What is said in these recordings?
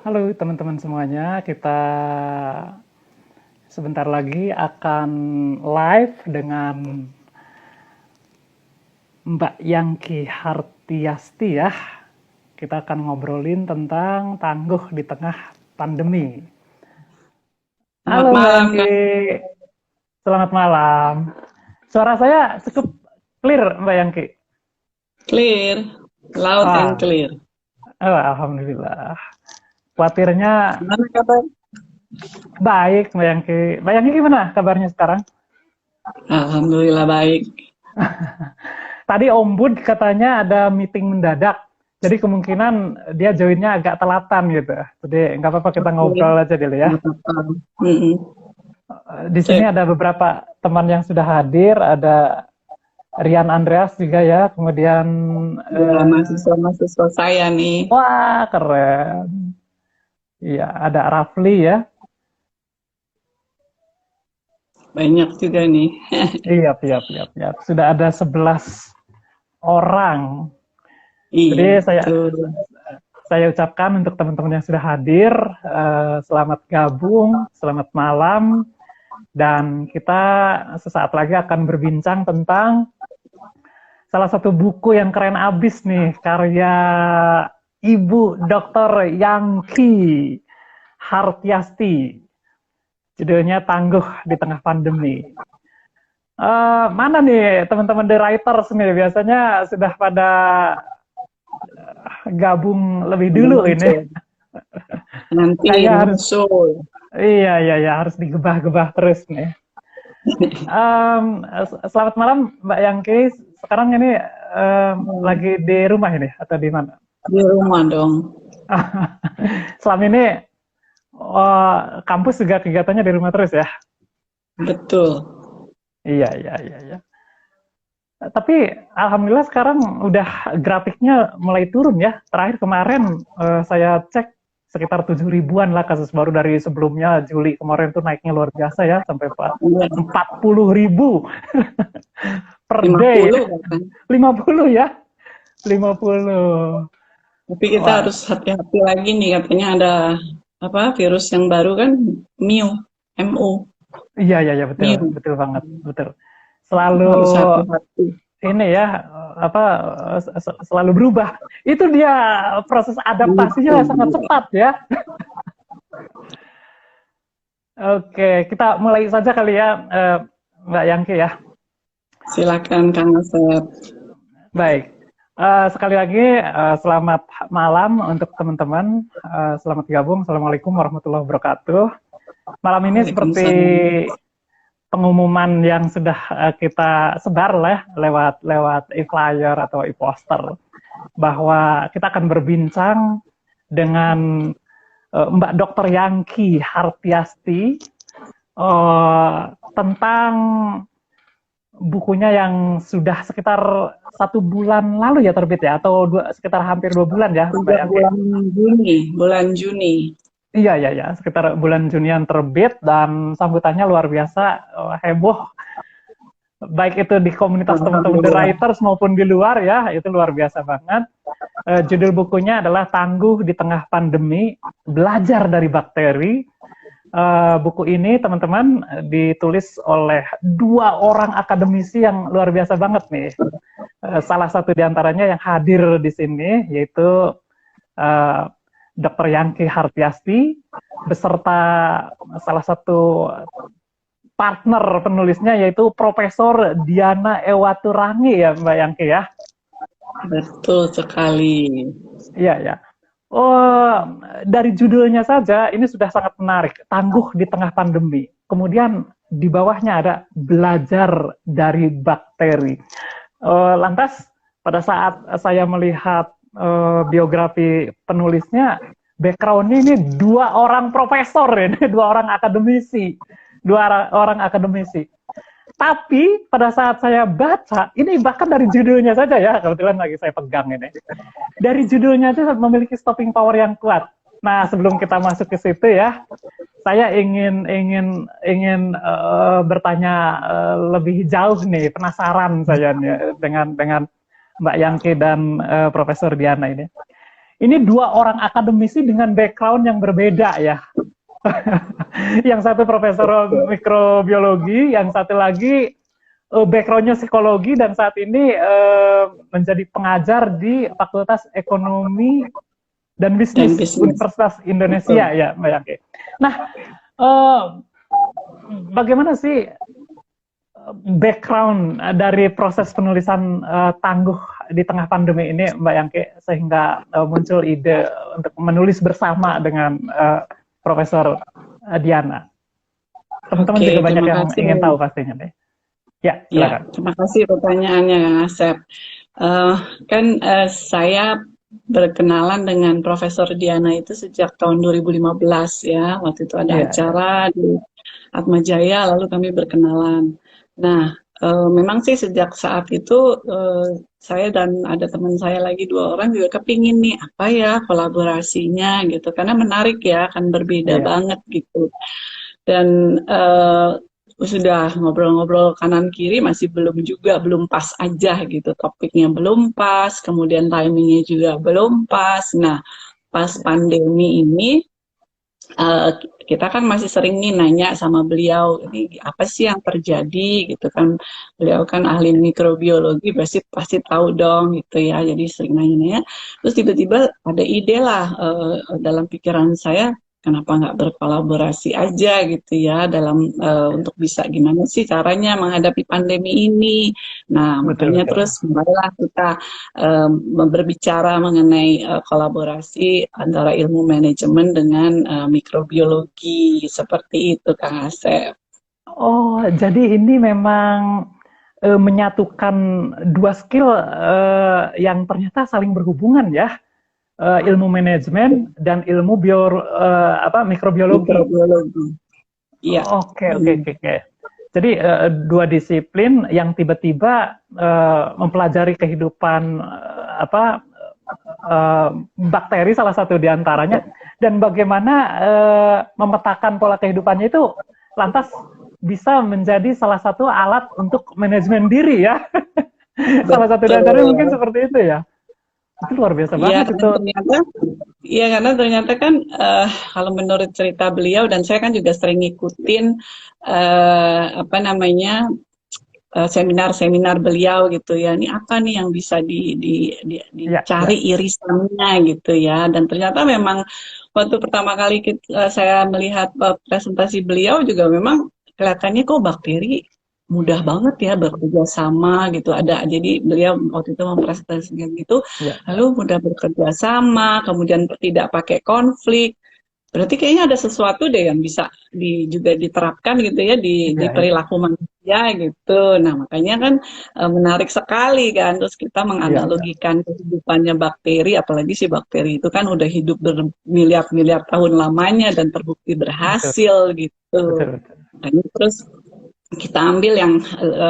Halo teman-teman semuanya, kita sebentar lagi akan live dengan Mbak Yangki Hartiasti ya. Kita akan ngobrolin tentang tangguh di tengah pandemi. Selamat Halo Mbak malam, Yangki, Kak. selamat malam. Suara saya cukup clear Mbak Yangki? Clear, loud and Ah, clear. Alhamdulillah. Khawatirnya Gimana kabar? baik Mbak Yangki. Mbak Yangki gimana kabarnya sekarang? Alhamdulillah baik. Tadi Om Bud katanya ada meeting mendadak, jadi kemungkinan dia joinnya agak telatan gitu. Jadi nggak apa-apa kita Oke, ngobrol aja dulu ya. nggak apa-apa. Mm-mm. Di sini Sip. ada beberapa teman yang sudah hadir, ada Rian Andreas juga ya, kemudian Ya, eh, mahasiswa-mahasiswa saya nih. wah keren, iya ada Rafli ya, Banyak juga nih. iya iya, sudah ada 11 orang. Jadi Iya, saya betul. Saya ucapkan untuk teman-teman yang sudah hadir, selamat gabung, selamat malam, dan kita sesaat lagi akan berbincang tentang salah satu buku yang keren abis nih, karya Ibu Dr. Yangki Hartiasti, judulnya Tangguh di Tengah Pandemi. Mana nih teman-teman The Writers nih, biasanya sudah pada gabung lebih Udah dulu ini. muncul. Nanti Kayaknya harus, nyusul. iya, harus digebah-gebah terus nih. Selamat malam Mbak Yangki. Sekarang ini lagi di rumah ini atau di mana? Di rumah dong. Selama ini kampus juga kegiatannya di rumah terus ya? Betul. Iya. Tapi alhamdulillah sekarang udah grafiknya mulai turun ya. Terakhir kemarin saya cek sekitar 7 ribuan lah kasus baru, dari sebelumnya Juli kemarin tuh naiknya luar biasa ya, sampai Iya, 40 ribu per day. 50 kan. 50 ya? 50. Tapi kita Wah, harus hati-hati lagi nih. Katanya ada apa virus yang baru kan, Mu, Mu. iya, betul, Mu. betul banget, betul. Selalu Harus hati-hati. ini ya, apa, selalu berubah. Itu dia, proses Gitu. adaptasinya sangat cepat ya. Oke, kita mulai saja kali ya, Mbak Yangki ya. Silakan Kang Asep. Baik. Sekali lagi, selamat malam untuk teman-teman. Selamat gabung. Assalamualaikum warahmatullahi wabarakatuh. Malam ini seperti Waalaikumsalam. pengumuman yang sudah kita sebar lah lewat e-flyer atau e-poster, bahwa kita akan berbincang dengan Mbak Dr. Yangki Hartiasti tentang bukunya yang sudah sekitar 1 bulan lalu ya terbit ya, atau sekitar hampir 2 bulan ya Mbak Sejak Yangki. bulan Juni. Iya, sekitar bulan Junian terbit, dan sambutannya luar biasa, heboh, baik itu di komunitas teman-teman The Alhamdulillah. Writers maupun di luar ya, itu luar biasa banget. Judul bukunya adalah Tangguh di Tengah Pandemi, Belajar dari Bakteri. Buku ini teman-teman ditulis oleh 2 orang akademisi yang luar biasa banget nih. Salah satu diantaranya yang hadir di sini yaitu uh, Dr. Yangki Hartiasti beserta salah satu partner penulisnya yaitu Profesor Diana Ewaturangi ya Mbak Yangki ya. Betul sekali. Iya. Oh, dari judulnya saja ini sudah sangat menarik. Tangguh di tengah pandemi. Kemudian di bawahnya ada belajar dari bakteri. Lantas pada saat saya melihat biografi penulisnya, background ini 2 orang profesor ini, 2 orang akademisi, 2 orang akademisi. Tapi pada saat saya baca, ini bahkan dari judulnya saja ya, kebetulan lagi saya pegang ini. Dari judulnya aja memiliki stopping power yang kuat. Nah, sebelum kita masuk ke situ ya, saya ingin bertanya lebih jauh nih, penasaran saya nih dengan Mbak Yangki dan Profesor Diana ini. ini dua orang akademisi dengan background yang berbeda ya. Yang satu profesor mikrobiologi, yang satu lagi backgroundnya psikologi, dan saat ini menjadi pengajar di Fakultas Ekonomi dan Bisnis Universitas Indonesia ya, Mbak Yangki. Nah, bagaimana sih background dari proses penulisan Tangguh di tengah pandemi ini, Mbak Yangki, sehingga muncul ide untuk menulis bersama dengan Profesor Diana? Teman-teman juga banyak yang ingin tahu pastinya deh. Ya, silakan. Ya, terima kasih pertanyaannya, Kang Asep. Saya berkenalan dengan Profesor Diana itu sejak tahun 2015 ya. Waktu itu ada acara di Atma Jaya, lalu kami berkenalan. Nah, memang sih sejak saat itu saya dan ada teman saya lagi 2 orang juga kepingin nih apa ya kolaborasinya gitu, karena menarik ya, akan berbeda banget gitu. Dan sudah ngobrol-ngobrol kanan kiri masih belum pas aja gitu, topiknya belum pas, kemudian timingnya juga belum pas. Nah, pas pandemi ini kita kan masih sering nih nanya sama beliau, ini apa sih yang terjadi gitu kan, beliau kan ahli mikrobiologi, pasti tahu dong gitu ya, jadi sering nanya-nanya. Terus tiba-tiba ada ide lah dalam pikiran saya, kenapa nggak berkolaborasi aja gitu ya dalam untuk bisa gimana sih caranya menghadapi pandemi ini. Nah, makanya terus mulailah kita berbicara mengenai kolaborasi antara ilmu manajemen dengan mikrobiologi, seperti itu Kang Asep. Oh, jadi ini memang menyatukan dua skill yang ternyata saling berhubungan ya. Ilmu manajemen dan ilmu mikrobiologi. Iya. Oke. Jadi dua disiplin yang tiba-tiba mempelajari kehidupan bakteri salah satu diantaranya, dan bagaimana memetakan pola kehidupannya itu lantas bisa menjadi salah satu alat untuk manajemen diri ya. Salah satu diantaranya mungkin seperti itu ya. Itu luar biasa banget itu. Karena ternyata kan kalau menurut cerita beliau, dan saya kan juga sering ngikutin seminar-seminar beliau gitu ya. Ini apa nih yang bisa dicari irisannya gitu ya. Dan ternyata memang waktu pertama kali saya melihat presentasi beliau juga memang kelihatannya kok bakteri mudah banget ya bekerja sama gitu. Jadi beliau waktu itu mempresentasikan gitu, lalu mudah bekerja sama, kemudian tidak pakai konflik. Berarti kayaknya ada sesuatu deh yang bisa juga diterapkan gitu ya di perilaku manusia gitu. Nah, makanya kan menarik sekali kan. Terus kita menganalogikan kehidupannya bakteri, apalagi si bakteri itu kan udah hidup bermiliar-miliar tahun lamanya dan terbukti berhasil gitu. Dan terus kita ambil yang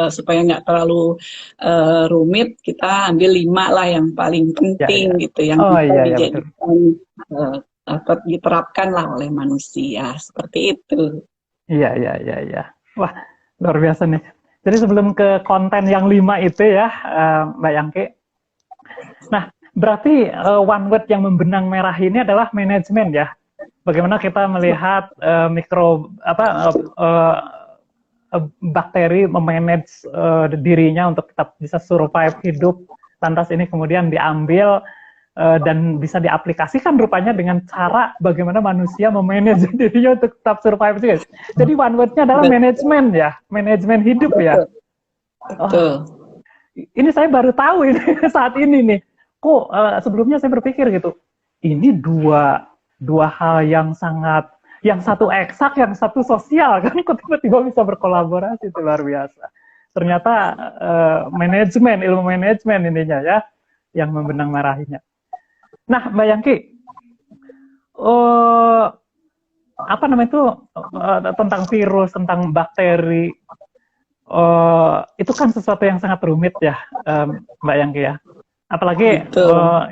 supaya nggak terlalu rumit, kita ambil 5 lah yang paling penting gitu, yang bisa dijadikan dapat diterapkan lah oleh manusia, seperti itu. Iya. Wah, luar biasa nih. Jadi sebelum ke konten yang 5 itu ya, Mbak Yangki. Nah, berarti one word yang membenang merah ini adalah manajemen ya. Bagaimana kita melihat bakteri memanage dirinya untuk tetap bisa survive hidup, lantas ini kemudian diambil dan bisa diaplikasikan rupanya dengan cara bagaimana manusia memanage dirinya untuk tetap survive juga. Jadi one word-nya adalah manajemen ya, manajemen hidup ya. Ini saya baru tahu ini saat ini nih. Kok sebelumnya saya berpikir gitu, ini dua hal yang sangat, yang satu eksak, yang satu sosial kan, kok tiba-tiba bisa berkolaborasi, itu luar biasa. Ternyata manajemen, ilmu manajemen ininya ya, yang membenang merahinya. Nah, Mbak Yangki, tentang virus, tentang bakteri, itu kan sesuatu yang sangat rumit ya, Mbak Yangki ya. Apalagi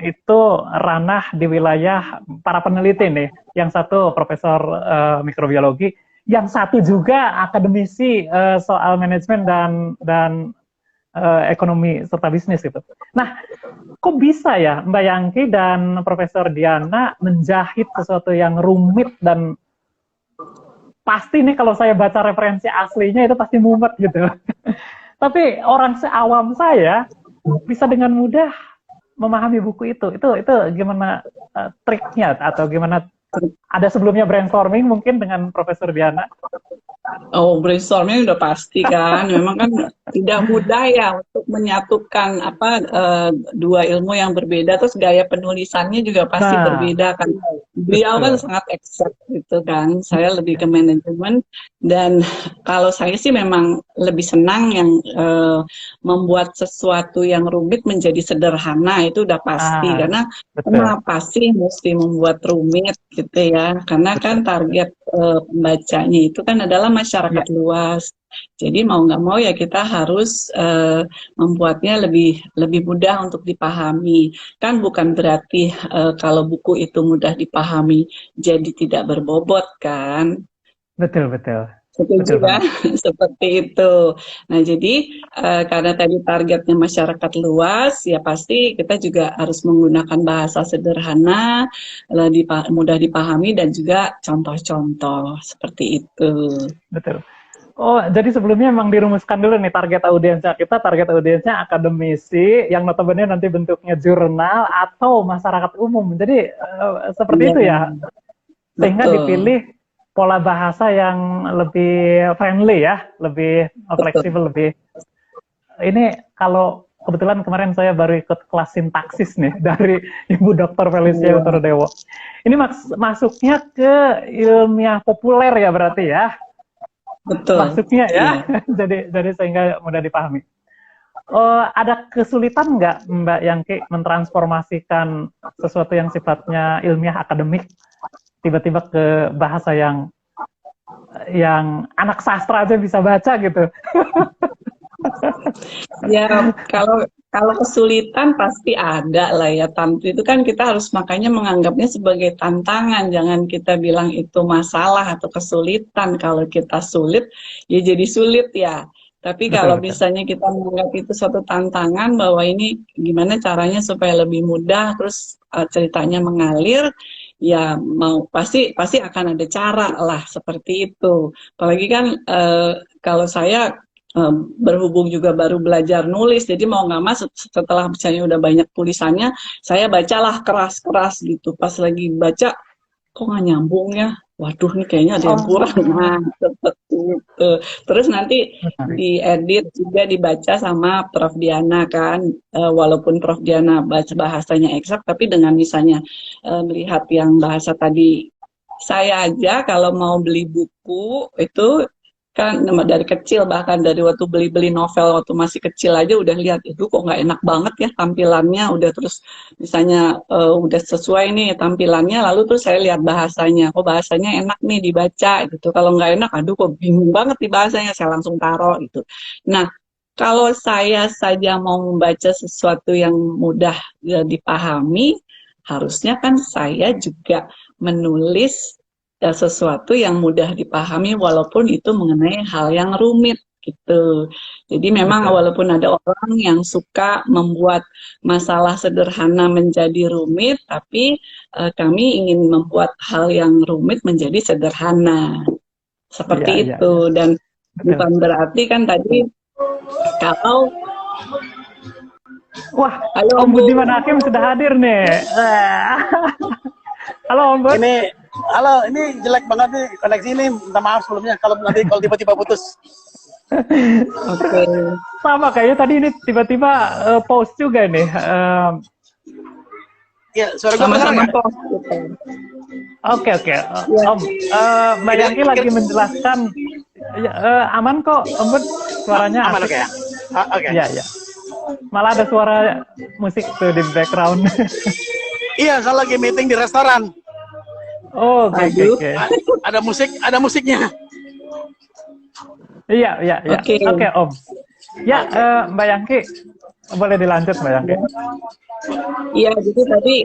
itu ranah di wilayah para peneliti nih. Yang satu profesor mikrobiologi, yang satu juga akademisi soal manajemen dan ekonomi serta bisnis gitu. Nah, kok bisa ya Mbak Yangki dan Profesor Diana menjahit sesuatu yang rumit dan pasti nih kalau saya baca referensi aslinya itu pasti mumet gitu. Tapi orang seawam saya bisa dengan mudah memahami buku itu. Itu gimana triknya atau gimana? Ada sebelumnya brainstorming mungkin dengan Profesor Diana? Oh, brainstorming udah pasti kan. Memang kan tidak mudah ya untuk menyatukan dua ilmu yang berbeda. Terus gaya penulisannya juga pasti berbeda kan. Beliau kan sangat exact gitu kan. Saya lebih ke manajemen. Dan kalau saya sih memang lebih senang yang membuat sesuatu yang rumit menjadi sederhana. Itu udah pasti. Karena kenapa sih mesti membuat rumit gitu ya. Karena kan target pembacanya itu kan adalah masyarakat luas. Jadi mau nggak mau ya kita harus membuatnya lebih mudah untuk dipahami. Kan bukan berarti kalau buku itu mudah dipahami jadi tidak berbobot kan? Betul, betul. Setuju kan? Seperti itu. Nah, jadi karena tadi targetnya masyarakat luas, ya pasti kita juga harus menggunakan bahasa sederhana, mudah dipahami, dan juga contoh-contoh. Seperti itu. Betul. Oh, jadi sebelumnya memang dirumuskan dulu nih target audiensnya kita, target audiensnya akademisi, yang notabene nanti bentuknya jurnal atau masyarakat umum. Jadi seperti itu ya, sehingga dipilih pola bahasa yang lebih friendly ya, lebih fleksibel, lebih. Ini kalau kebetulan kemarin saya baru ikut kelas sintaksis nih dari Ibu Dr. Felicia Utodewo. Ini masuknya ke ilmiah populer ya berarti ya. Betul. Masuknya ya, jadi sehingga mudah dipahami. Ada kesulitan nggak Mbak Yangki mentransformasikan sesuatu yang sifatnya ilmiah akademik tiba-tiba ke bahasa yang anak sastra aja bisa baca gitu? Ya, kalau kesulitan pasti ada lah ya. Itu kan kita harus makanya menganggapnya sebagai tantangan. Jangan kita bilang itu masalah atau kesulitan. Kalau kita sulit, ya jadi sulit ya. Tapi kalau misalnya kita menganggap itu suatu tantangan bahwa ini gimana caranya supaya lebih mudah, terus ceritanya mengalir, ya pasti akan ada cara lah seperti itu. Apalagi kan kalau saya berhubung juga baru belajar nulis, jadi mau nggak mas setelah misalnya udah banyak tulisannya, saya bacalah keras-keras gitu. Pas lagi baca, kok nggak nyambung ya? Waduh, nih kayaknya ada yang kurang. Nah, seperti itu. Terus nanti diedit juga dibaca sama Prof. Diana kan. Walaupun Prof. Diana bahasanya eksak, tapi dengan misalnya melihat yang bahasa tadi, saya aja kalau mau beli buku itu kan dari kecil, bahkan dari waktu beli novel waktu masih kecil aja udah lihat itu kok nggak enak banget ya tampilannya, udah terus misalnya udah sesuai nih tampilannya, lalu terus saya lihat bahasanya, kok bahasanya enak nih dibaca gitu, kalau nggak enak aduh kok bingung banget di bahasanya, saya langsung taruh gitu. Nah, kalau saya saja mau membaca sesuatu yang mudah dipahami, harusnya kan saya juga menulis sesuatu yang mudah dipahami walaupun itu mengenai hal yang rumit gitu. Jadi memang walaupun ada orang yang suka membuat masalah sederhana menjadi rumit, tapi kami ingin membuat hal yang rumit menjadi sederhana. Seperti itu. Dan bukan berarti kan tadi kalau wah, Om Budiman Hakim sudah hadir nih. Halo Om Bud. Halo, ini jelek banget nih koneksi ini. Minta maaf sebelumnya kalau tiba-tiba putus. Oke. Sama kayaknya tadi ini tiba-tiba pause juga nih. Ya, suara gue sama-sama pause. Oke. Om, Mbak Yangki lagi menjelaskan. Aman kok, Om Bud, suaranya aman. Oke. Iya. Malah ada suara musik tuh di background. Iya, saya lagi meeting di restoran. Oh, oke. Ada musiknya. Iya. Oke, Om. Ya, Mbak Yangki, boleh dilanjut, Mbak Yangki. Iya, jadi tadi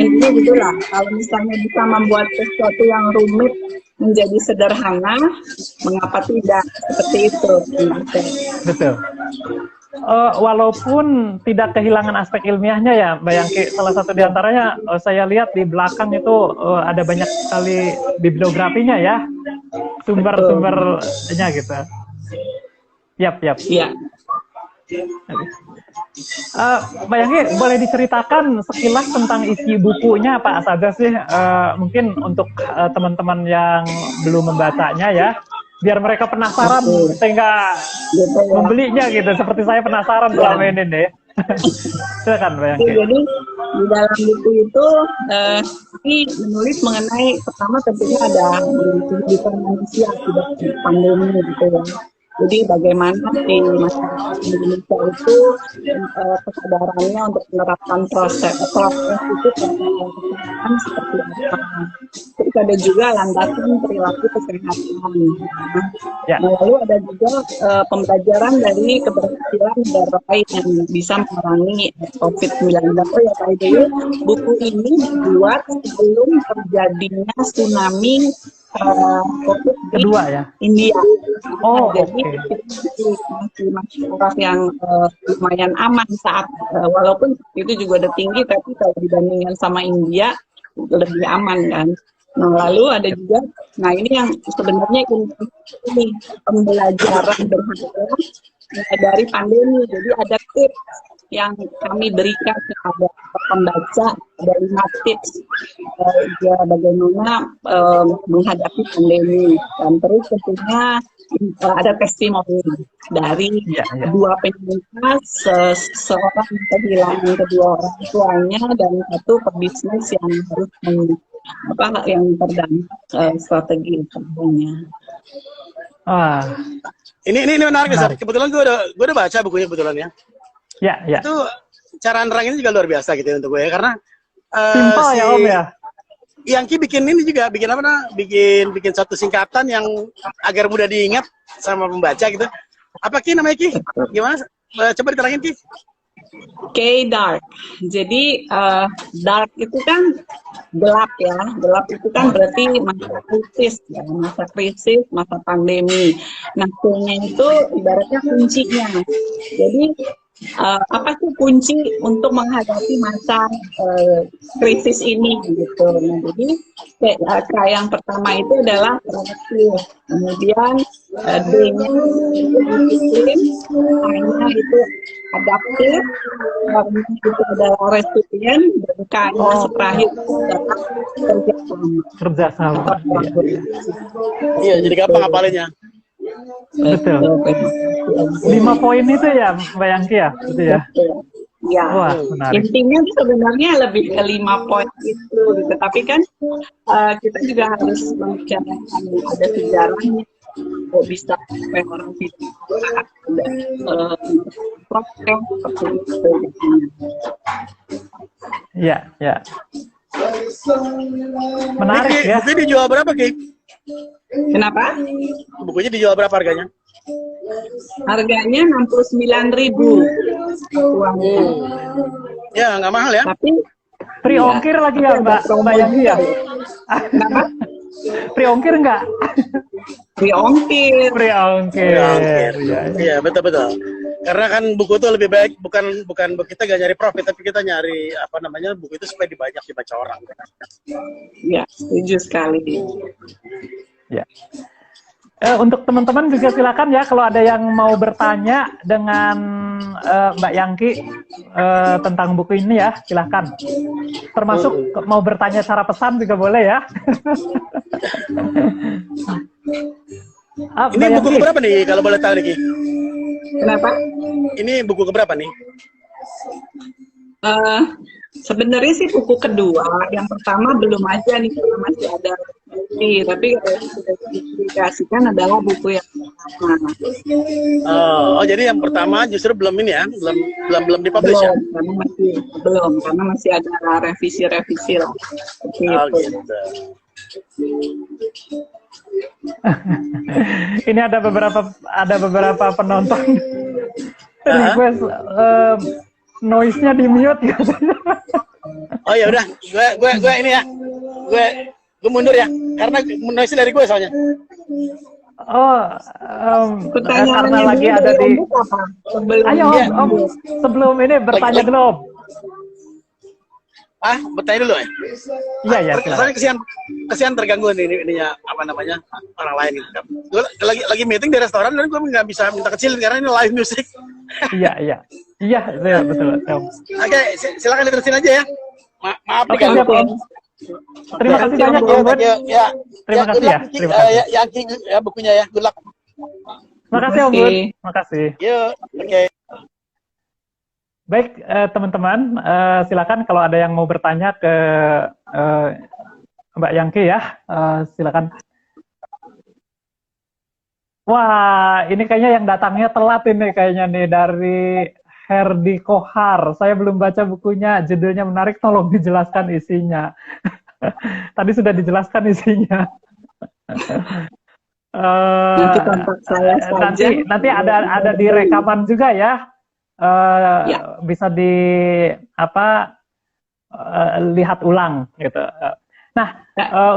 intinya gitulah. Kalau misalnya bisa membuat sesuatu yang rumit menjadi sederhana, mengapa tidak? Seperti itu. Betul. walaupun tidak kehilangan aspek ilmiahnya ya, Mbak Yangki. Salah satu di antaranya saya lihat di belakang itu ada banyak sekali bibliografinya ya, sumber-sumbernya gitu. Yap. Iya. Mbak Yangki, boleh diceritakan sekilas tentang isi bukunya apa saja sih? Mungkin untuk teman-teman yang belum membacanya ya, biar mereka penasaran sehingga membelinya gitu. Seperti saya penasaran selama ini deh. Silakan Mbak Yangki. Jadi di dalam buku itu ini menulis mengenai pertama tentunya ada kehidupan manusia akibat pandemi gitu ya. Jadi bagaimana di masyarakat Indonesia itu kesadarannya untuk menerapkan proses itu kesehatan seperti apa. Terus ada juga landasan perilaku kesehatan. Ya. Nah, lalu ada juga pembelajaran dari keberhasilan negara lain yang bisa memerangi COVID-19. Oh ya, Pak Ibu, buku ini dibuat sebelum terjadinya tsunami COVID Kedua ya. India. Oh, jadi masyarakat yang lumayan aman saat walaupun itu juga udah tinggi, tapi kalau dibandingkan sama India lebih aman kan. Nah, lalu ada juga, nah ini yang sebenarnya ini pembelajaran berharga dari pandemi. Jadi ada tips yang kami berikan kepada pembaca, ada 5 tips ya, bagaimana menghadapi pandemi. Dan terus tentunya ada testimoni dari 2 penyintas, seorang yang kehilangan kedua orang tuanya dan 1 pebisnis yang harus yang terdampak strategi utamanya. Ini menarik nih, kebetulan gue udah baca bukunya kebetulan ya. Ya. Itu cara neranginnya juga luar biasa gitu ya untuk gue ya, karena simpel ya Om ya. Yangki bikin ini juga, bikin satu singkatan yang agar mudah diingat sama pembaca gitu. Apa Ki namanya Ki? Gimana? Coba diterangin Ki. K-Dark. Jadi dark itu kan gelap ya. Gelap itu kan berarti masa krisis ya, masa pandemi. Nah, K-nya itu ibaratnya kuncinya. Jadi apa sih kunci untuk menghadapi masa krisis ini gitu. Nah, jadi yang pertama itu adalah proaktif, kemudian D-nya itu disiplin, A-nya itu adaptif, R-nya itu adalah resilient, dan K-nya terakhir itu adalah kerjasama. Iya, jadi gampang hafalinnya. Betul. 5 poin itu ya Mbak Yangki ya, gitu ya. Ya, wah, menarik. Intinya sebenarnya lebih ke 5 poin itu, gitu. Tapi kan kita juga harus membicarakan ada sejarahnya, kok bisa sampai orang itu ada proses seperti itu. Ya. Menarik Ki, ya. bukunya dijual berapa Ki? Kenapa? Bukunya dijual berapa harganya? Harganya 69.000 uangnya. Ya, nggak mahal ya? Tapi Free ongkir lagi ya Mbak Yangki ya? Kenapa? Free ongkir nggak? Free ongkir. Free ongkir. Iya, betul. Karena kan buku itu lebih baik, bukan kita nggak nyari profit, tapi kita nyari buku itu supaya dibaca orang. Ya, setuju sekali. Ya. Untuk teman-teman juga silakan ya kalau ada yang mau bertanya dengan Mbak Yangki tentang buku ini ya, silakan. Termasuk mau bertanya secara pesan juga boleh ya. Ini buku keberapa nih kalau boleh tahu nih? Kenapa? Ini buku keberapa nih? Sebenarnya sih buku kedua, yang pertama belum aja nih karena masih ada tapi yang sudah dipublikasikan adalah buku yang pertama. Oh, jadi yang pertama justru belum ini ya, belum dipublish ya? Karena masih ada revisi lah. Gitu. Ini ada beberapa penonton request noise-nya di mute katanya. Oh ya udah, gue ini ya, gue mundur ya, karena noise dari gue soalnya. Oh, karena Pertanyaannya lagi dulu ada dari di. Om Buk apa? Sebelum Ayo dia Om, sebelum ini bertanya dulu Om. Bertanya dulu ya. Iya ya, Soalnya silakan. kesian terganggu ininya apa namanya orang lain gitu kan. Gue lagi meeting di restoran dan gue nggak bisa minta kecil karena ini live music. Iya, iya. Iya, betul, Om. Oke, silakan diterusin aja ya. Maaf Oke, siap Om. Terima kasih banyak Om Bud. Ya, Terima kasih ya. Terima kasih. Ya, ya bukunya ya. Good luck. Terima kasih Om Bud. Terima kasih. Yuk, oke. Baik, teman-teman, silakan kalau ada yang mau bertanya ke Mbak Yangki ya, silakan. Wah, ini kayaknya yang datangnya telat ini kayaknya nih dari Herdi Kohar. Saya belum baca bukunya, judulnya menarik, tolong dijelaskan isinya. Tadi sudah dijelaskan isinya. Nanti kontak saya saja. Nanti ada di rekaman juga ya. Bisa di lihat ulang gitu. Nah,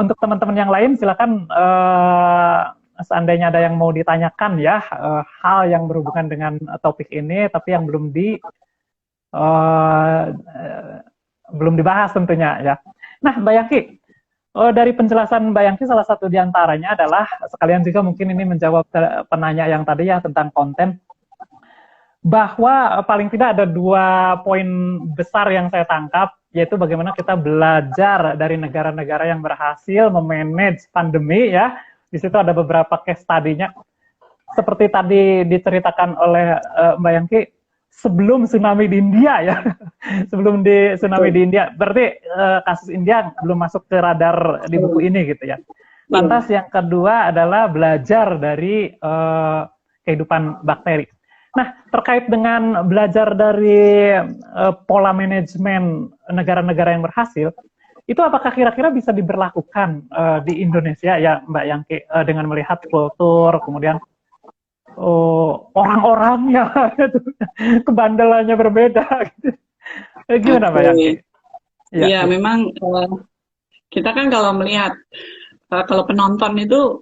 untuk teman-teman yang lain silakan seandainya ada yang mau ditanyakan ya hal yang berhubungan dengan topik ini tapi yang belum dibahas tentunya ya. Nah, Mbak Yangki, dari penjelasan Mbak Yangki salah satu diantaranya adalah sekalian juga mungkin ini menjawab penanya yang tadi ya tentang konten. Bahwa paling tidak ada 2 poin besar yang saya tangkap, yaitu bagaimana kita belajar dari negara-negara yang berhasil memanage pandemi ya. Di situ ada beberapa case study-nya. Seperti tadi diceritakan oleh Mbak Yangki, sebelum tsunami di India ya. Sebelum di tsunami di India, berarti kasus India belum masuk ke radar di buku ini gitu ya. Lantas yang kedua adalah belajar dari kehidupan bakteri. Nah, terkait dengan belajar dari pola manajemen negara-negara yang berhasil, itu apakah kira-kira bisa diberlakukan di Indonesia ya Mbak Yangki dengan melihat kultur, kemudian orang-orangnya, kebandelannya berbeda. Gitu. Gimana Mbak Yangki? Iya, memang kita kan kalau melihat, kalau penonton itu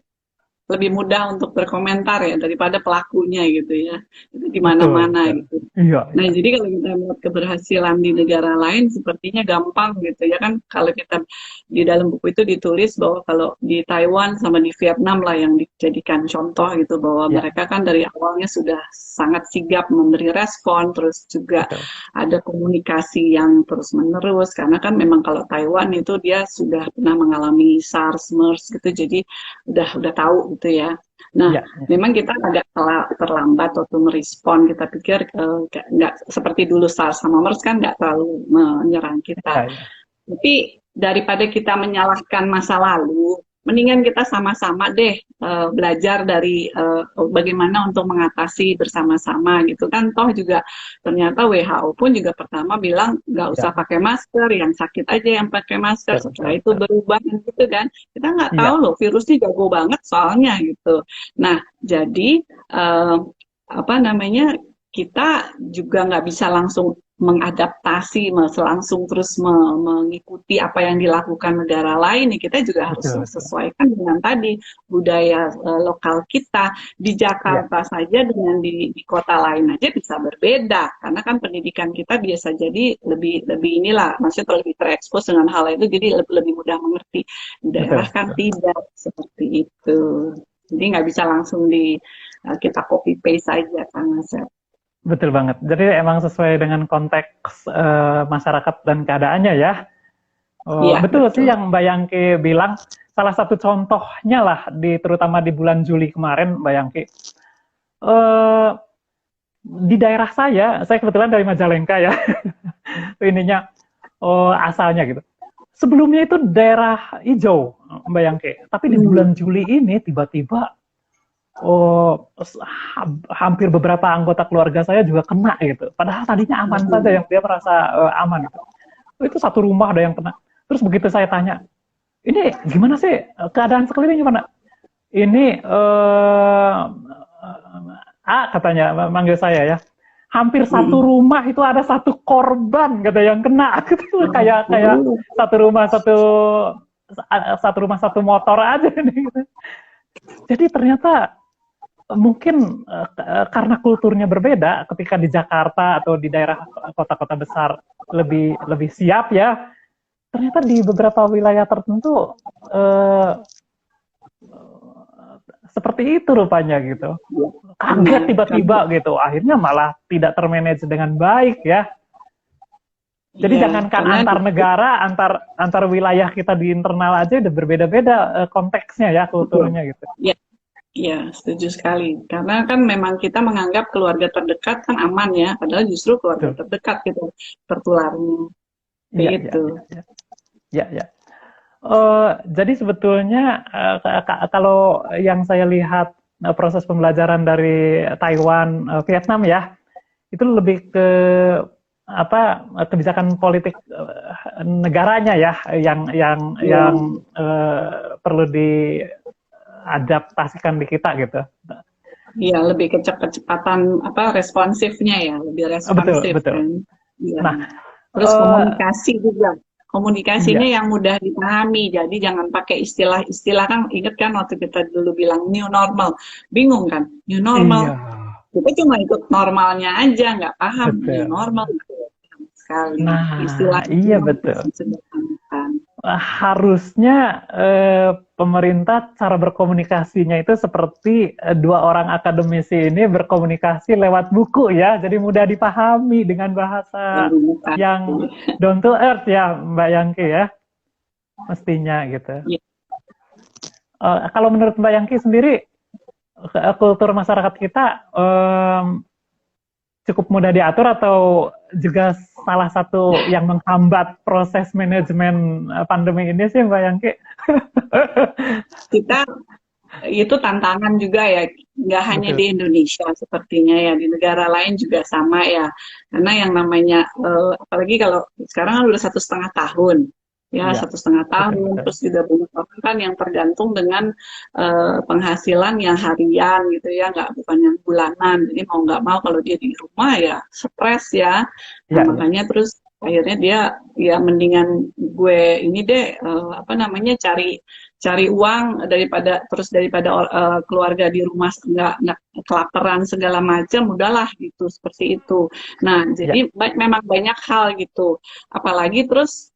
lebih mudah untuk berkomentar ya daripada pelakunya gitu ya, itu di mana-mana gitu. Iya. Nah, jadi kalau kita melihat keberhasilan di negara lain sepertinya gampang gitu ya kan, kalau kita di dalam buku itu ditulis bahwa kalau di Taiwan sama di Vietnam lah yang dijadikan contoh gitu, bahwa mereka kan dari awalnya sudah sangat sigap memberi respon, terus juga ada komunikasi yang terus-menerus, karena kan memang kalau Taiwan itu dia sudah pernah mengalami SARS, MERS gitu, jadi udah tahu gitu ya. Nah, memang kita agak terlambat waktu merespon. Kita pikir nggak seperti dulu SARS sama MERS kan nggak terlalu menyerang kita. Tapi daripada kita menyalahkan masa lalu, mendingan kita sama-sama deh belajar dari bagaimana untuk mengatasi bersama-sama gitu kan. Toh juga ternyata WHO pun juga pertama bilang nggak usah pakai masker, yang sakit aja yang pakai masker. Setelah itu berubah gitu kan. Kita nggak tahu loh, virusnya jago banget soalnya gitu. Nah, jadi kita juga nggak bisa langsung mengadaptasi, langsung terus mengikuti apa yang dilakukan negara lain. Kita juga harus sesuaikan dengan tadi budaya lokal kita. Di Jakarta saja dengan di kota lain aja bisa berbeda, karena kan pendidikan kita biasa jadi lebih inilah, maksudnya lebih terekspos dengan hal itu, jadi lebih mudah mengerti. Di daerah kan tidak seperti itu, jadi nggak bisa langsung kita copy paste saja kan, Mas. Betul banget. Jadi emang sesuai dengan konteks masyarakat dan keadaannya ya. Betul sih yang Mbak Yangki bilang. Salah satu contohnya lah, terutama di bulan Juli kemarin, Mbak Yangki. Di daerah saya kebetulan dari Majalengka ya. Ininya asalnya gitu. Sebelumnya itu daerah hijau, Mbak Yangki. Tapi di bulan Juli ini tiba-tiba hampir beberapa anggota keluarga saya juga kena gitu. Padahal tadinya aman saja, yang dia merasa aman. Itu satu rumah ada yang kena. Terus begitu saya tanya, ini gimana sih keadaan sekeliling gimana? Ini katanya manggil saya ya. Hampir satu rumah itu ada satu korban kata yang kena. kayak satu rumah satu motor aja nih. Gitu. Jadi ternyata mungkin karena kulturnya berbeda, ketika di Jakarta atau di daerah kota-kota besar lebih siap ya, ternyata di beberapa wilayah tertentu seperti itu rupanya gitu. Kaget tiba-tiba gitu, akhirnya malah tidak termanage dengan baik ya. Jadi jangankan antar negara, antar wilayah kita di internal aja udah berbeda-beda konteksnya ya, kulturnya gitu. Iya, setuju sekali. Karena kan memang kita menganggap keluarga terdekat kan aman ya, padahal justru keluarga terdekat gitu tertularnya. Gitu. Ya. Jadi sebetulnya kalau yang saya lihat proses pembelajaran dari Taiwan, Vietnam ya, itu lebih ke kebijakan politik negaranya ya, yang perlu diadaptasikan di kita gitu. Iya, lebih kecepatan responsifnya ya, lebih responsif. Betul. Kan? Ya. Nah, terus komunikasi juga. Komunikasinya yang mudah dipahami, jadi jangan pakai istilah-istilah kan, ingat kan waktu kita dulu bilang new normal, bingung kan, new normal, kita cuma ikut normalnya aja, nggak paham new normal, sekali. Nah, istilah iya betul. Harusnya pemerintah cara berkomunikasinya itu seperti dua orang akademisi ini berkomunikasi lewat buku ya, jadi mudah dipahami dengan bahasa yang down to earth ya, Mbak Yangki ya, mestinya gitu. Kalau menurut Mbak Yangki sendiri, kultur masyarakat kita cukup mudah diatur atau juga salah satu yang menghambat proses manajemen pandemi ini sih Mbak Yangki? Kita itu tantangan juga ya, nggak hanya di Indonesia sepertinya ya, di negara lain juga sama ya, karena yang namanya apalagi kalau sekarang kan udah 1,5 tahun ya, 1,5 tahun, terus juga banyak orang kan yang tergantung dengan penghasilan yang harian gitu ya, bukan yang bulanan, jadi mau nggak mau kalau dia di rumah ya stres ya, makanya terus akhirnya dia ya mendingan gue ini deh cari uang daripada keluarga di rumah nggak kelaparan segala macam, udahlah gitu, seperti itu. Nah jadi memang banyak hal gitu, apalagi terus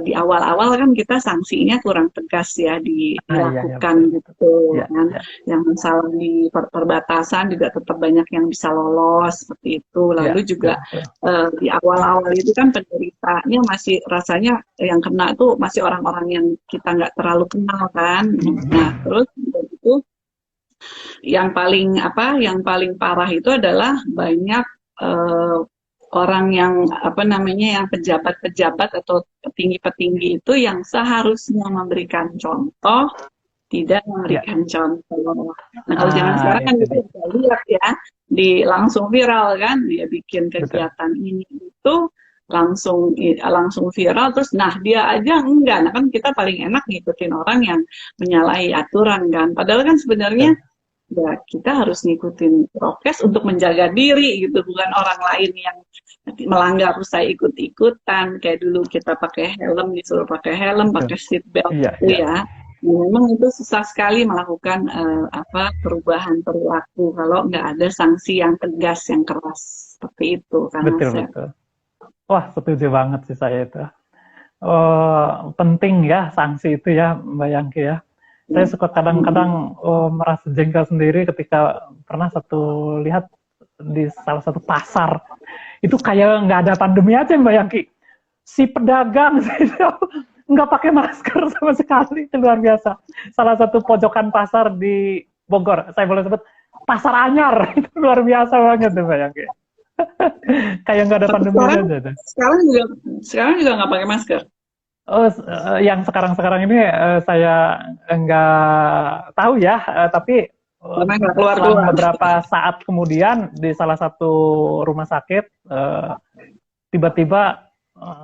di awal-awal kan kita sanksinya kurang tegas ya dilakukan gitu kan, yang masalah di perbatasan juga tetap banyak yang bisa lolos seperti itu, lalu juga di awal-awal itu kan penderitanya masih rasanya yang kena tuh masih orang-orang yang kita nggak terlalu kenal kan. Nah terus itu yang paling parah itu adalah banyak orang yang yang pejabat-pejabat atau petinggi-petinggi itu yang seharusnya memberikan contoh tidak memberikan contoh. Nah kalau zaman sekarang kan kita bisa lihat ya, langsung viral kan, dia bikin kegiatan ini itu langsung viral, terus dia aja enggak. Nah kan kita paling enak ngikutin orang yang menyalahi aturan kan, padahal kan sebenarnya ya kita harus ngikutin prokes untuk menjaga diri gitu, bukan orang lain yang melanggar terus saya ikut-ikutan. Kayak dulu kita pakai helm, disuruh pakai helm, pakai seat belt gitu ya. Memang itu susah sekali melakukan perubahan perilaku kalau nggak ada sanksi yang tegas, yang keras seperti itu kan. Betul. Wah, setuju banget sih saya itu. Penting ya sanksi itu ya Mbak Yangki ya. Saya suka kadang-kadang merasa jengkel sendiri ketika pernah lihat di salah satu pasar, itu kayak nggak ada pandemi aja Mbak Yangki. Si pedagang nggak pakai masker sama sekali, itu luar biasa. Salah satu pojokan pasar di Bogor, saya boleh sebut Pasar Anyar, itu luar biasa banget tuh Mbak Yangki. Kayak nggak ada pandemi aja. Sekarang juga nggak pakai masker. Yang sekarang ini saya nggak tahu ya, tapi setelah beberapa saat kemudian di salah satu rumah sakit tiba-tiba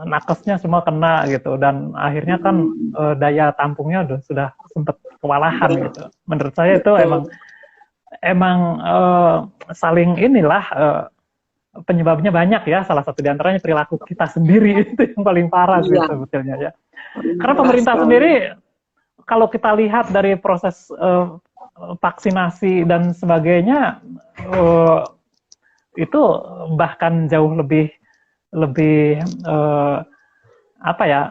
nakesnya semua kena gitu, dan akhirnya kan daya tampungnya sudah sempat kewalahan gitu. Menurut saya itu emang saling penyebabnya banyak ya, salah satu diantaranya perilaku kita sendiri, itu yang paling parah sih sebetulnya ya. Karena pemerintah sendiri, kalau kita lihat dari proses vaksinasi dan sebagainya itu bahkan jauh lebih apa ya,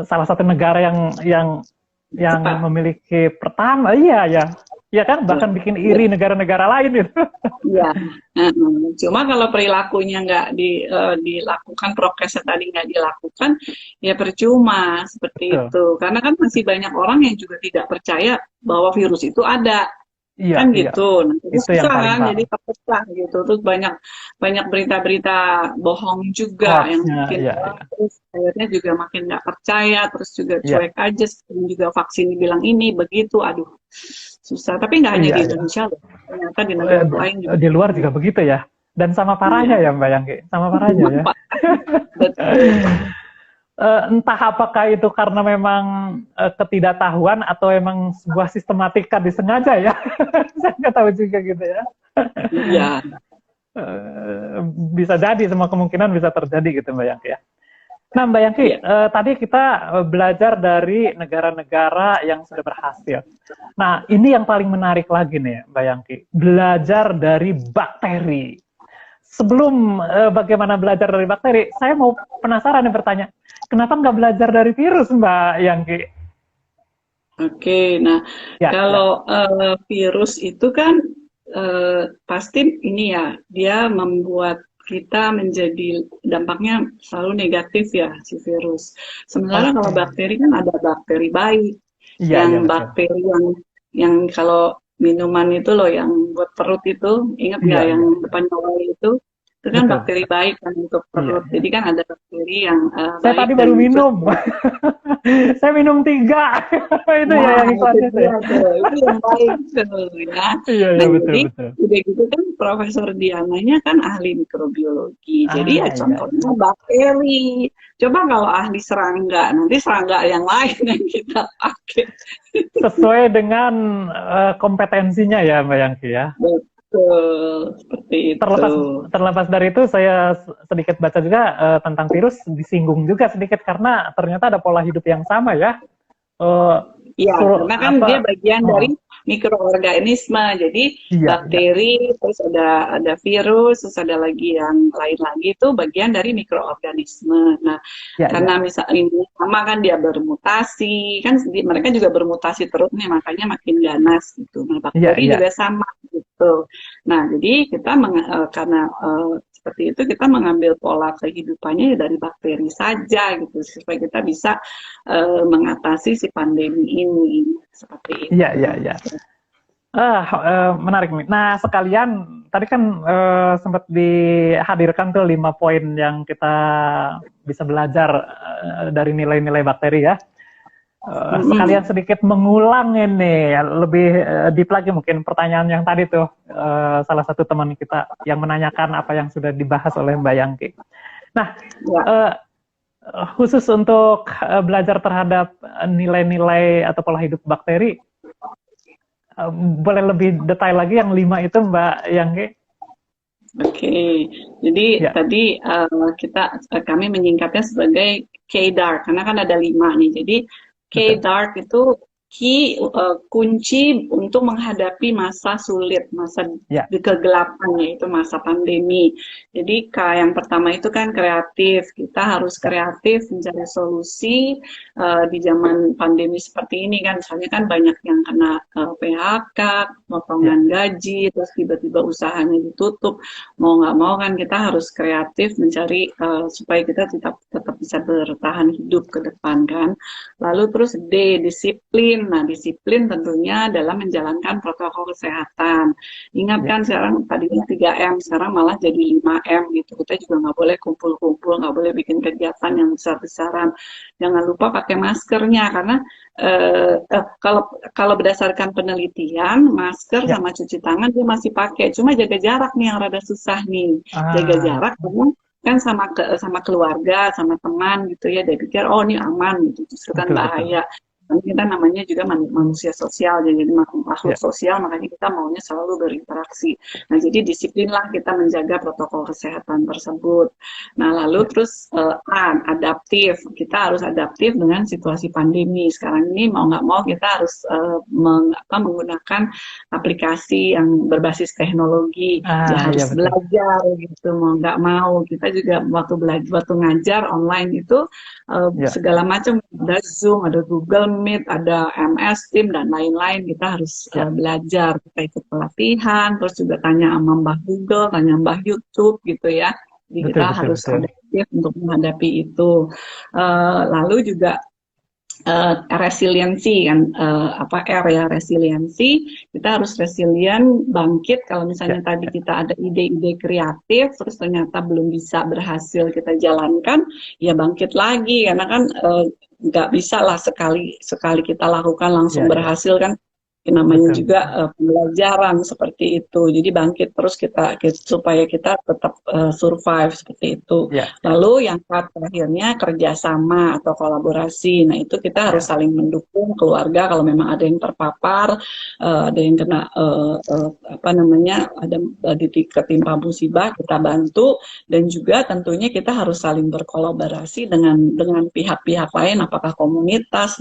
salah satu negara yang Cepat. memiliki pertama, iya kan, bahkan bikin iri negara-negara lain itu. Iya. Cuma kalau perilakunya nggak dilakukan, prokesnya tadi nggak dilakukan, ya percuma seperti Betul. itu. Karena kan masih banyak orang yang juga tidak percaya bahwa virus itu ada. Iya, Kan iya. gitu. Nah, itu Itu yang susah paling kan, parah. jadi terpecah gitu. Terus banyak berita-berita bohong juga yang Hoax-nya, bikin iya, orang iya. terus akhirnya juga makin nggak percaya, terus juga Iya, cuek aja. Sebelum juga vaksin dibilang ini begitu, aduh susah. Tapi nggak hanya iya, di iya. Indonesia loh, ternyata di negara lain juga. Di luar juga begitu ya. Dan sama parahnya Iya, ya Mbak Yangki, sama parahnya ya. betul. Entah apakah itu karena memang ketidaktahuan atau emang sebuah sistematika disengaja ya. Saya nggak tahu juga gitu ya. Iya, Bisa jadi, semua kemungkinan bisa terjadi gitu Mbak Yangki ya. Nah Mbak Yangki, iya. tadi kita belajar dari negara-negara yang sudah berhasil. Nah ini yang paling menarik lagi nih Mbak Yangki, belajar dari bakteri. Sebelum bagaimana belajar dari bakteri, saya mau penasaran nih bertanya, kenapa nggak belajar dari virus Mbak Yangki? Oke, nah Ya, ya, kalau virus itu kan pasti ini ya, dia membuat kita menjadi dampaknya selalu negatif ya si virus. Sementara kalau oke. bakteri kan ada bakteri baik, Iya, iya yang betul. bakteri yang kalau minuman itu loh yang buat perut itu, ingat Iya, nggak yang iya, depannya Y itu kan betul, bakteri betul. baik kan untuk Iya, perut. iya. Jadi kan ada bakteri yang Saya baik tadi dan baru minum. Saya minum 3. Itu ya nah, yang itu iklannya itu dia ya. tuh. Itu yang baik tuh, ya. Iya, iya Nah, betul, jadi betul. udah gitu kan Profesor Diananya kan ahli mikrobiologi. Jadi ya Ah, iya, iya. contohnya bakteri. Coba kalau ahli serangga, nanti serangga yang lain yang kita pakai. Sesuai dengan kompetensinya ya Mbak Yangki ya. Betul, seperti itu. Terlepas terlepas dari itu, saya sedikit baca juga tentang virus, disinggung juga sedikit karena ternyata ada pola hidup yang sama ya. Eh, Iya, karena kan dia apa? bagian Oh, dari mikroorganisme. Jadi iya, iya, bakteri, terus ada virus, terus ada lagi yang lain lagi itu bagian dari mikroorganisme. Nah, iya, iya, karena misal ini sama kan dia bermutasi, kan mereka juga bermutasi terus nih, makanya makin ganas gitu. Nah, iya, bakteri iya. juga sama gitu. Nah, jadi kita karena seperti itu kita mengambil pola kehidupannya ya dari bakteri saja gitu supaya kita bisa mengatasi si pandemi ini seperti Iya, itu. iya, iya. Menarik nih. Nah, sekalian tadi kan sempat dihadirkan tuh 5 poin yang kita bisa belajar dari nilai-nilai bakteri ya. Sekalian sedikit mengulang ini, lebih deep lagi mungkin pertanyaan yang tadi tuh salah satu teman kita yang menanyakan apa yang sudah dibahas oleh Mbak Yangki. Nah, Ya. khusus untuk belajar terhadap nilai-nilai atau pola hidup bakteri, boleh lebih detail lagi yang 5 itu Mbak Yangki? Oke, jadi Ya, tadi kami menyingkatnya sebagai K-DARK karena kan ada 5 nih. Jadi betul. K-DARK itu kunci untuk menghadapi masa sulit, masa Ya, kegelapan yaitu masa pandemi. Jadi K yang pertama itu kan kreatif. Kita harus ya, kreatif mencari solusi di zaman pandemi seperti ini kan. Misalnya kan banyak yang kena PHK, ya, potongan gaji, terus tiba-tiba usahanya ditutup. Mau nggak mau kan kita harus kreatif mencari supaya kita tetap bisa bertahan hidup ke depan kan. Lalu terus D, disiplin. Nah, disiplin tentunya dalam menjalankan protokol kesehatan. Ingat ya, kan sekarang tadinya 3M, sekarang malah jadi 5M gitu. Kita juga nggak boleh kumpul-kumpul, nggak boleh bikin kegiatan yang besar-besaran. Jangan lupa pakai maskernya karena kalau berdasarkan penelitian, masker ya. sama cuci tangan dia masih pakai. Cuma jaga jarak nih yang rada susah nih. Jaga Ah, jarak karena kan sama keluarga, sama teman gitu ya, dia pikir oh ini aman gitu, justru kan betul, betul. bahaya. Karena kita namanya juga manusia sosial, jadi makhluk sosial, makanya kita maunya selalu berinteraksi. Nah, jadi disiplinlah kita menjaga protokol kesehatan tersebut. Nah, lalu terus adaptif. Kita harus adaptif dengan situasi pandemi. Sekarang ini mau nggak mau kita harus menggunakan aplikasi yang berbasis teknologi. Ya harus belajar gitu, mau nggak mau. Kita juga waktu ngajar online itu segala macam, ada Zoom, ada Google Meet, ada MS Team dan lain-lain. Kita harus belajar, kita ikut pelatihan, terus juga tanya sama Mbah Google, tanya Mbah YouTube gitu ya. Jadi kita harus adaptif untuk menghadapi itu. Lalu juga resiliensi kan, resiliensi, kita harus resilient, bangkit. Kalau misalnya tadi kita ada ide-ide kreatif terus ternyata belum bisa berhasil kita jalankan, ya bangkit lagi, karena kan nggak bisa lah sekali kita lakukan langsung berhasil kan. Namanya juga pembelajaran seperti itu. Jadi bangkit terus kita supaya kita tetap survive seperti itu. Lalu yang terakhirnya kerjasama atau kolaborasi. Nah, itu kita harus saling mendukung keluarga kalau memang ada yang terpapar, ada yang kena ada ketimpa musibah, kita bantu, dan juga tentunya kita harus saling berkolaborasi dengan pihak-pihak lain, apakah komunitas,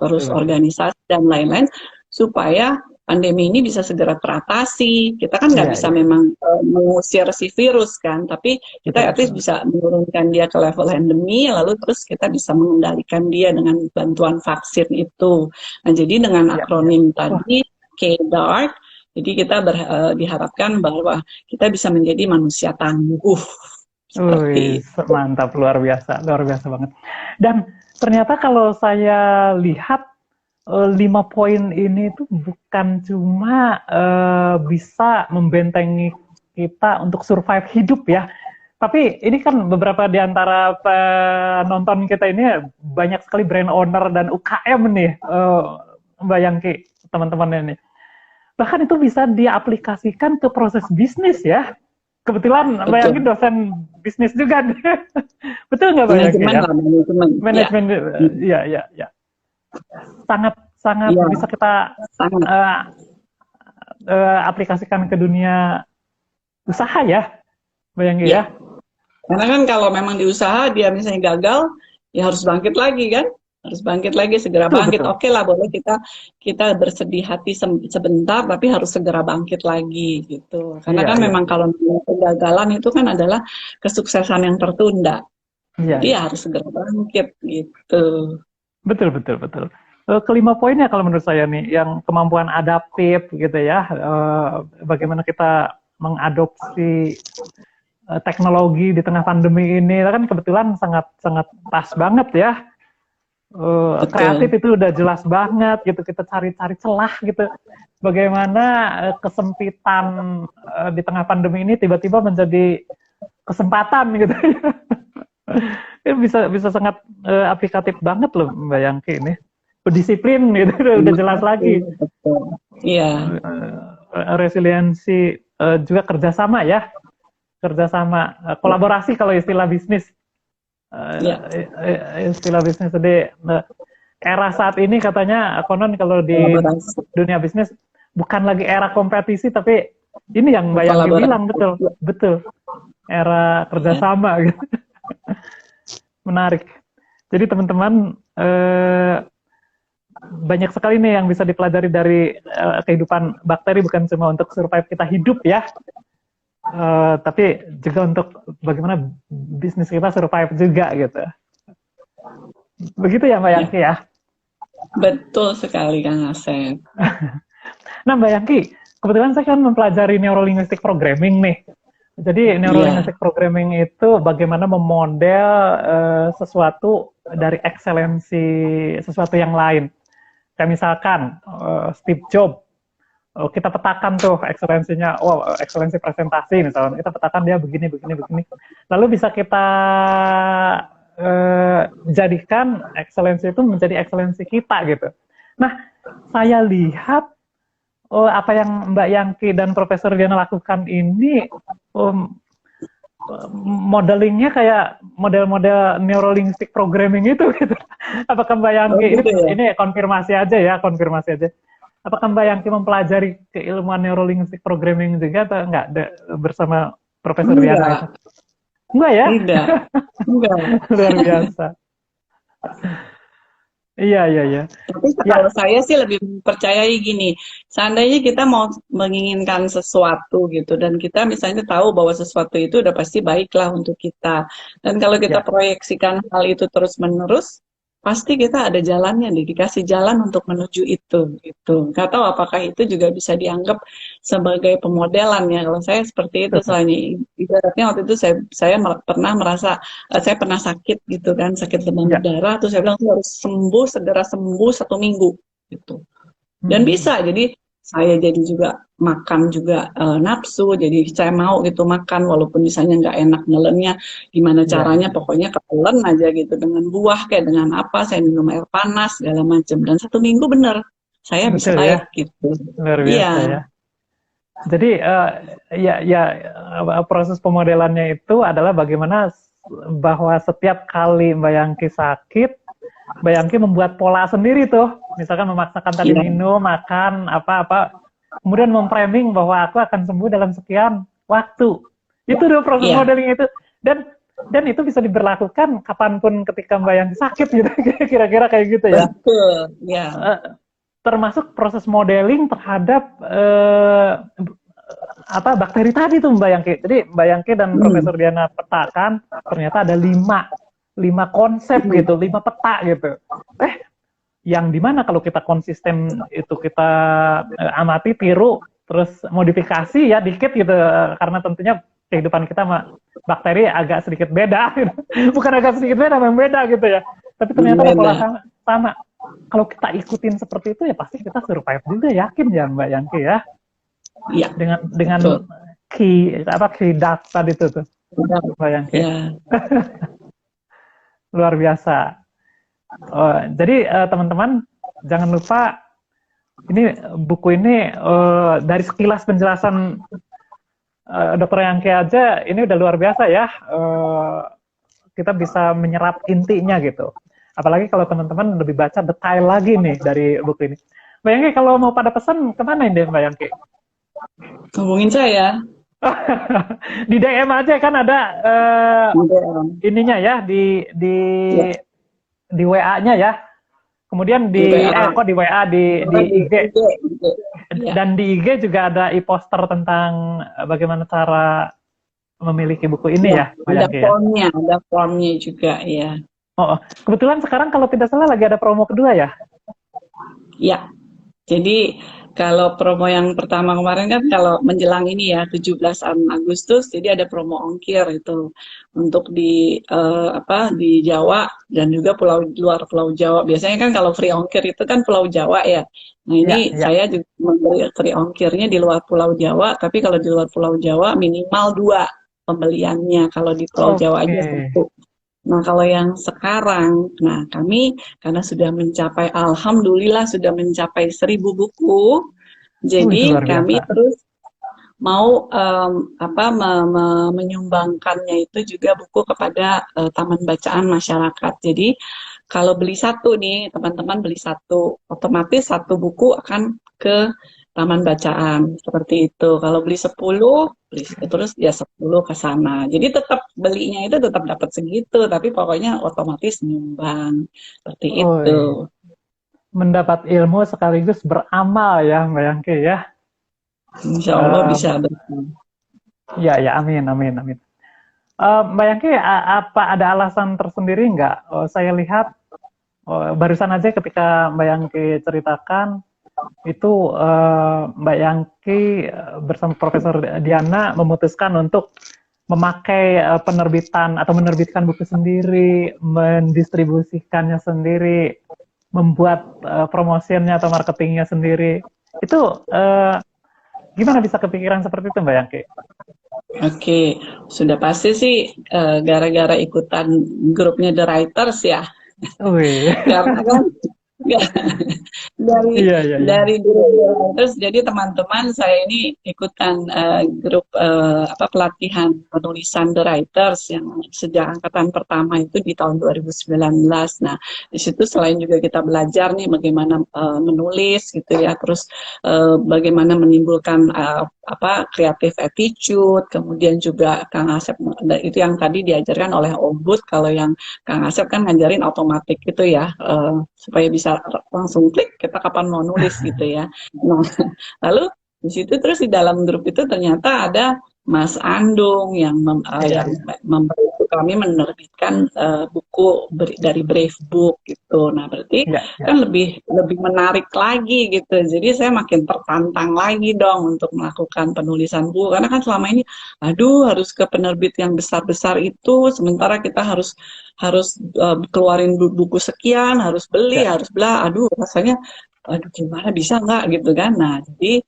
terus organisasi dan lain-lain, supaya pandemi ini bisa segera teratasi. Kita kan nggak bisa memang mengusir si virus kan, tapi kita at least bisa menurunkan dia ke level endemi, lalu terus kita bisa mengendalikan dia dengan bantuan vaksin itu. Nah, jadi dengan akronim tadi K-DART, jadi kita diharapkan bahwa kita bisa menjadi manusia tangguh. Mantap, luar biasa banget. Dan ternyata kalau saya lihat 5 poin ini tuh bukan cuma bisa membentengi kita untuk survive hidup ya, tapi ini kan beberapa di antara penonton kita ini banyak sekali brand owner dan UKM nih, Mbak Yangki, teman-teman ini. Bahkan itu bisa diaplikasikan ke proses bisnis ya. Kebetulan Mbak Yangki dosen bisnis juga. Betul nggak Mbak Yangki? Manajemen. Ya. Sangat bisa kita aplikasikan ke dunia usaha ya, bayangin ya. Karena kan kalau memang di usaha dia misalnya gagal, ya harus bangkit lagi kan, segera bangkit. Oke lah, boleh kita bersedih hati sebentar, tapi harus segera bangkit lagi gitu. Karena memang kalau kegagalan itu kan adalah kesuksesan yang tertunda. Jadi harus segera bangkit gitu. Betul. Kelima poinnya kalau menurut saya nih, yang kemampuan adaptif gitu ya, bagaimana kita mengadopsi teknologi di tengah pandemi ini, kan kebetulan sangat pas banget ya. Kreatif itu udah jelas banget gitu, kita cari-cari celah gitu. Bagaimana kesempitan di tengah pandemi ini tiba-tiba menjadi kesempatan gitu. Bisa sangat aplikatif banget loh Mbak Yangki ini. Berdisiplin gitu, udah jelas lagi. Iya. Resiliensi, juga kerjasama ya. Kolaborasi kalau istilah bisnis. Istilah bisnis tadi. Era saat ini katanya konon kalau di dunia bisnis bukan lagi era kompetisi, tapi ini yang Mbak Yangki bilang betul. Era kerjasama gitu. Menarik. Jadi teman-teman, banyak sekali nih yang bisa dipelajari dari kehidupan bakteri, bukan cuma untuk survive kita hidup ya, tapi juga untuk bagaimana bisnis kita survive juga gitu. Begitu ya Mbak Yangki ya? Betul sekali Kang Asep. Nah Mbak Yangki, kebetulan saya kan mempelajari neurolinguistic programming nih. Jadi neurolinguistic programming itu bagaimana memodel sesuatu dari ekselensi sesuatu yang lain. Kayak misalkan Steve Jobs, kita petakan tuh ekselensinya, ekselensi presentasi misalnya, kita petakan dia begini. Lalu bisa kita jadikan ekselensi itu menjadi ekselensi kita gitu. Nah, saya lihat apa yang Mbak Yangki dan Profesor Diana lakukan ini modelingnya kayak model-model neurolinguistic programming itu gitu. Apakah Mbak Yangki, ini konfirmasi aja. Apakah Mbak Yangki mempelajari keilmuan neurolinguistic programming juga atau enggak bersama Profesor Diana itu? Enggak ya? Enggak. Luar biasa. Iya. Tapi kalau saya sih lebih percayai gini, seandainya kita mau menginginkan sesuatu gitu, dan kita misalnya tahu bahwa sesuatu itu udah pasti baiklah untuk kita. Dan kalau kita proyeksikan hal itu terus-menerus, pasti kita ada jalannya, dikasih jalan untuk menuju itu. Gitu. Nggak tahu apakah itu juga bisa dianggap sebagai pemodelan ya. Kalau saya seperti itu, soalnya ibaratnya waktu itu saya pernah merasa, saya pernah sakit gitu kan, sakit demam berdarah, terus saya bilang harus segera sembuh 1 minggu gitu. Dan bisa, jadi saya jadi juga makan juga nafsu, jadi saya mau gitu makan walaupun misalnya nggak enak nelennya, gimana caranya pokoknya ketelen aja gitu, dengan buah kayak dengan apa, saya minum air panas segala macam, dan 1 minggu bener saya bisa baik gitu. Luar biasa ya. Jadi proses pemodelannya itu adalah bagaimana bahwa setiap kali Mbak Yangki sakit, Mbak Yangki membuat pola sendiri tuh, misalkan memaksakan tadi minum, makan, apa-apa, kemudian memframing bahwa aku akan sembuh dalam sekian waktu. Itu tuh proses modeling itu, dan itu bisa diberlakukan kapanpun ketika Mbak Yangki sakit gitu, kira-kira kayak gitu ya. Betul, termasuk proses modeling terhadap bakteri tadi tuh Mbak Yangki. Jadi Mbak Yangki dan Profesor Diana petakan, ternyata ada 5 konsep gitu, 5 peta gitu. Yang dimana kalau kita konsisten itu kita amati, tiru, terus modifikasi ya dikit gitu, karena tentunya kehidupan kita sama bakteri agak sedikit beda, gitu. Bukan agak sedikit beda, memang beda gitu ya. Tapi ternyata pola sama. Kalau kita ikutin seperti itu ya pasti kita survive juga, yakin ya Mbak Yangki ya. Iya. Dengan key data tadi tuh Mbak Yangki. Luar biasa. Jadi teman-teman jangan lupa, ini buku ini dari sekilas penjelasan Dr. Yangki aja ini udah luar biasa ya. Kita bisa menyerap intinya gitu. Apalagi kalau teman-teman lebih baca detail lagi nih dari buku ini. Mbak Yangki kalau mau pada pesan kemana ini Mbak Yangki? Hubungin saya. Di DM aja kan ada ininya ya di WA-nya ya. Kemudian di WA di IG. Dan di IG juga ada e-poster tentang bagaimana cara memiliki buku ini ya. Ada formnya juga ya. Kebetulan sekarang kalau tidak salah lagi ada promo kedua ya? Ya. Jadi kalau promo yang pertama kemarin kan kalau menjelang ini ya 17 Agustus, jadi ada promo ongkir itu untuk di Jawa dan juga luar Pulau Jawa. Biasanya kan kalau free ongkir itu kan Pulau Jawa ya. Nah ini saya juga memberi free ongkirnya di luar Pulau Jawa, tapi kalau di luar Pulau Jawa minimal 2 pembeliannya, kalau di Pulau Jawa aja 1. Nah kalau yang sekarang, kami karena sudah mencapai, alhamdulillah sudah mencapai 1000 buku, jadi kami terus mau menyumbangkannya itu juga buku kepada Taman Bacaan Masyarakat. Jadi kalau beli 1 nih, teman-teman beli 1, otomatis 1 buku akan ke Taman Bacaan, seperti itu. Kalau beli 10, terus ya 10 ke sana. Jadi tetap belinya itu tetap dapat segitu, tapi pokoknya otomatis nyumbang, seperti itu. Mendapat ilmu sekaligus beramal ya Mbak Yangki ya. Insya Allah bisa betul. Ya, amin. Mbak Yangki, apa ada alasan tersendiri nggak? Saya lihat barusan aja ketika Mbak Yangki ceritakan, itu Mbak Yangki bersama Profesor Diana memutuskan untuk memakai penerbitan atau menerbitkan buku sendiri, mendistribusikannya sendiri, membuat promosinya atau marketingnya sendiri. Itu gimana bisa kepikiran seperti itu Mbak Yangki? Oke, sudah pasti sih gara-gara ikutan grupnya The Writers ya. Karena kan Enggak. dari Iya, iya, iya. dari grup terus jadi teman-teman saya ini ikutan grup pelatihan penulisan The Writers yang sejak angkatan pertama itu di tahun 2019. Nah, di situ selain juga kita belajar nih bagaimana menulis gitu ya, terus bagaimana menimbulkan creative attitude, kemudian juga Kang Asep itu yang tadi diajarkan oleh Om Bud, kalau yang Kang Asep kan ngajarin otomatik gitu ya, supaya bisa langsung klik kita kapan mau nulis gitu ya. Nah, lalu di situ terus di dalam grup itu ternyata ada Mas Andung yang Iya, membantu kami menerbitkan buku dari Brave Book gitu. Nah, berarti iya, iya. kan lebih menarik lagi gitu. Jadi saya makin tertantang lagi dong untuk melakukan penulisan buku, karena kan selama ini aduh harus ke penerbit yang besar-besar itu, sementara kita harus keluarin buku sekian, harus beli, Ya. harus bela, aduh rasanya aduh gimana bisa nggak gitu kan. Nah, jadi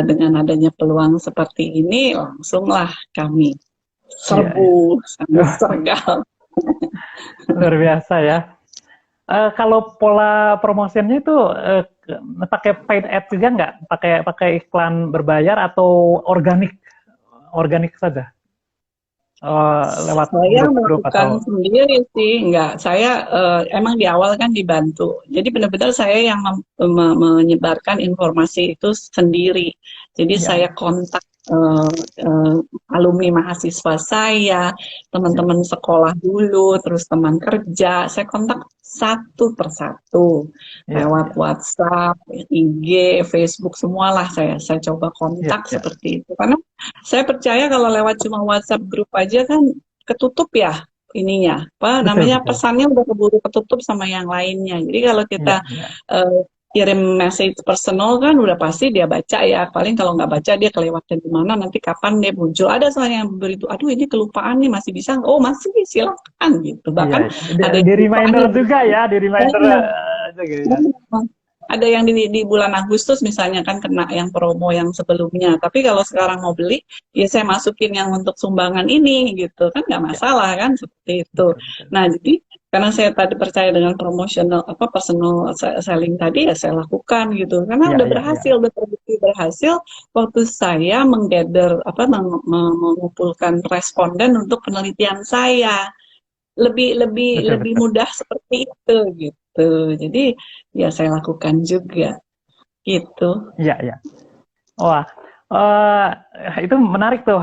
dengan adanya peluang seperti ini langsunglah kami Iya, iya. serbu sambil sergap. Luar biasa ya. Kalau pola promosinya itu pakai paid ads juga nggak? Pakai iklan berbayar atau organik saja? Lewat Saya grup-grup melakukan atau sendiri sih, enggak. Saya emang di awal kan dibantu. Jadi benar-benar saya yang menyebarkan informasi itu sendiri. Jadi ya, saya kontak alumni mahasiswa saya, teman-teman sekolah dulu, terus teman kerja. Saya kontak satu persatu ya, lewat ya, WhatsApp, IG, Facebook, semualah saya coba ya, kontak ya, seperti itu. Karena saya percaya kalau lewat cuma WhatsApp grup aja kan ketutup ya ininya, apa betul, namanya, betul. pesannya udah keburu ketutup sama yang lainnya. Jadi kalau kita Ya, ya, kirim message personal kan udah pasti dia baca ya. Paling kalau nggak baca dia kelewatan di mana, nanti kapan dia muncul. Ada soalnya yang begitu, aduh ini kelupaan nih, masih bisa? Oh masih, silakan gitu. iya. Bahkan ada Di yang lupa reminder nih. juga ya, di reminder juga ya. Ada yang di bulan Agustus misalnya kan kena yang promo yang sebelumnya. Tapi kalau sekarang mau beli, ya saya masukin yang untuk sumbangan ini gitu. Kan nggak Ya, masalah kan seperti itu. betul, betul. Nah, jadi karena saya tadi percaya dengan promotional personal selling tadi ya saya lakukan gitu. Karena Ya, udah ya, ya. berhasil, udah terbukti berhasil waktu saya menggather mengumpulkan responden untuk penelitian saya. Lebih lebih Betul, lebih betul. mudah seperti itu gitu. Jadi ya saya lakukan juga gitu. Iya, iya. Wah, itu menarik tuh.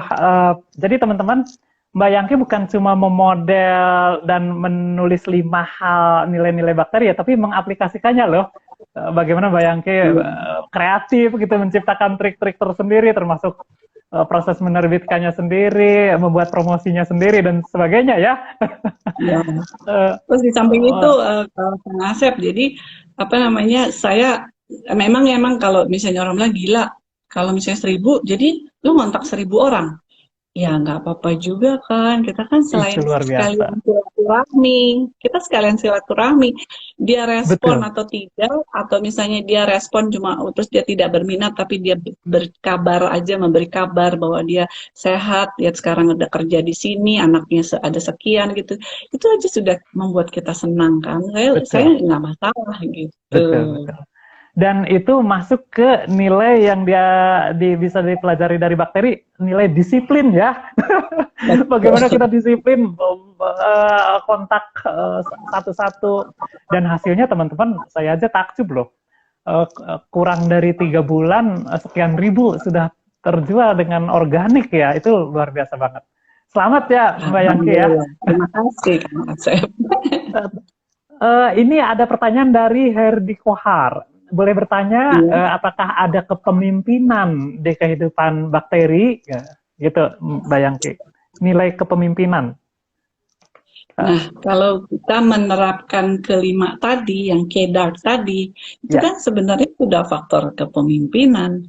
Jadi teman-teman, Mbak Yangki bukan cuma memodel dan menulis 5 hal nilai-nilai bakteri ya, tapi mengaplikasikannya loh. Bagaimana Mbak Yangki kreatif gitu, menciptakan trik-trik tersendiri, termasuk proses menerbitkannya sendiri, membuat promosinya sendiri, dan sebagainya ya. Ya. Eh, Terus di samping itu Kang Asep, jadi apa namanya, saya memang kalau misalnya orang bilang gila, kalau misalnya 1.000, jadi lu ngontak 1.000 orang. Ya nggak apa-apa juga kan, kita kan itu luar biasa. sekalian silaturahmi, dia respon Betul. atau tidak, atau misalnya dia respon cuma terus dia tidak berminat, tapi dia berkabar aja, memberi kabar bahwa dia sehat, dia sekarang udah kerja di sini, anaknya ada sekian gitu, itu aja sudah membuat kita senang kan, saya Betul. nggak masalah gitu. Betul, betul. Dan itu masuk ke nilai yang bisa dipelajari dari bakteri, nilai disiplin ya. Bagaimana kita disiplin kontak satu-satu, dan hasilnya teman-teman, saya aja takjub loh. Kurang dari 3 bulan sekian ribu sudah terjual dengan organik ya, itu luar biasa banget. Selamat ya Mbak Yangki ya. Terima kasih Kang Asep. Ini ada pertanyaan dari Herdi Kohar. Boleh bertanya, apakah ada kepemimpinan di kehidupan bakteri? Ya, gitu, Mbak Yangki. Nilai kepemimpinan. Nah, kalau kita menerapkan kelima tadi, yang K-Dark tadi, itu kan sebenarnya sudah faktor kepemimpinan.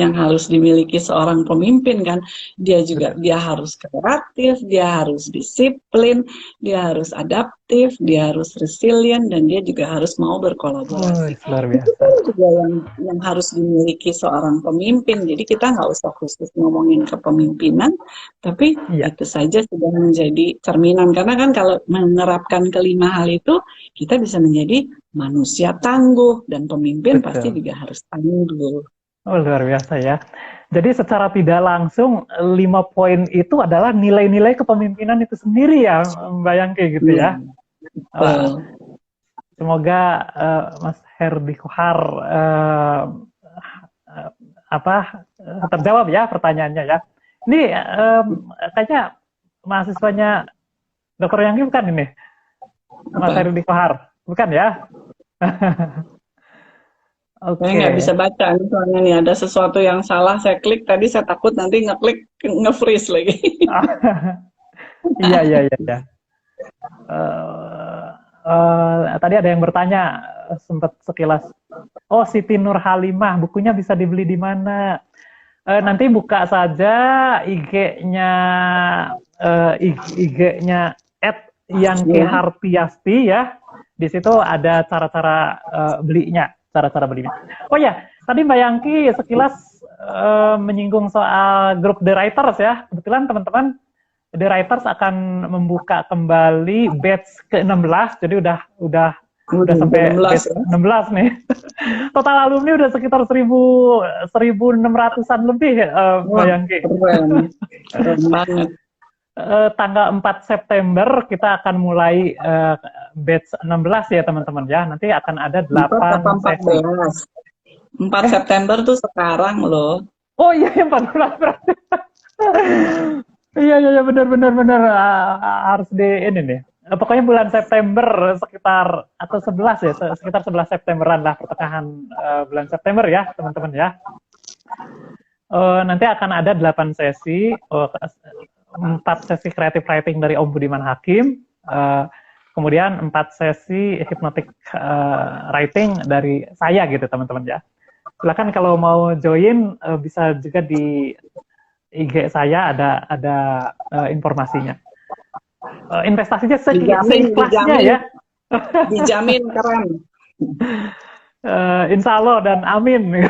yang harus dimiliki seorang pemimpin kan. Dia juga dia harus kreatif, dia harus disiplin, dia harus adaptif, dia harus resilient, dan dia juga harus mau berkolaborasi. Luar Itu biasa. kan juga yang harus dimiliki seorang pemimpin. Jadi kita nggak usah khusus ngomongin kepemimpinan, tapi Iya, itu saja sudah menjadi cerminan. Karena kan kalau menerapkan kelima hal itu, kita bisa menjadi manusia tangguh, dan pemimpin pasti betul. juga harus tangguh. Oh, luar biasa ya. Jadi secara tidak langsung 5 poin itu adalah nilai-nilai kepemimpinan itu sendiri ya, Mbak Yangki gitu Iya, ya. Wah, betul. semoga Mas Herdi Kohar eh, terjawab ya pertanyaannya ya. Ini kayaknya mahasiswanya Dr. Yangki bukan ini, Mas Apa? Herdi Kohar, bukan ya? Saya nggak bisa Oke. baca nih, soalnya nih ada sesuatu yang salah saya klik tadi, saya takut nanti ngeklik nge-freeze lagi. Iya, iya, iya, iya. Tadi ada yang bertanya, sempat sekilas. Oh, Siti Nurhalimah, bukunya bisa dibeli di mana? Nanti buka saja IG-nya IG-nya Ya. @Yangki ya. Di situ ada cara-cara belinya, cara-cara belinya. Oh ya, tadi Mbak Yangki sekilas menyinggung soal grup The Writers ya. Kebetulan teman-teman The Writers akan membuka kembali batch ke-16, jadi udah sampai 16 batch ya. 16 nih. Total alumni udah sekitar 1.600-an lebih, Mbak Wah, Yangki. keren. Keren banget. Tanggal 4 September kita akan mulai batch 16 ya teman-teman ya. Nanti akan ada 4 apa 8 sesi. 14? 4 September tuh sekarang loh. Oh iya, 14 berarti. Iya, iya, iya, benar, harus di ini nih. Pokoknya bulan September sekitar atau 11 ya, sekitar 11 Septemberan lah, pertengahan bulan September ya, teman-teman ya. Nanti akan ada 8 sesi, 4 sesi creative writing dari Om Budiman Hakim, kemudian 4 sesi hypnotic writing dari saya gitu, teman-teman ya. Silakan kalau mau join bisa juga di IG saya ada informasinya. Investasinya seikhlasnya ya. Dijamin keren. Insya Allah dan amin.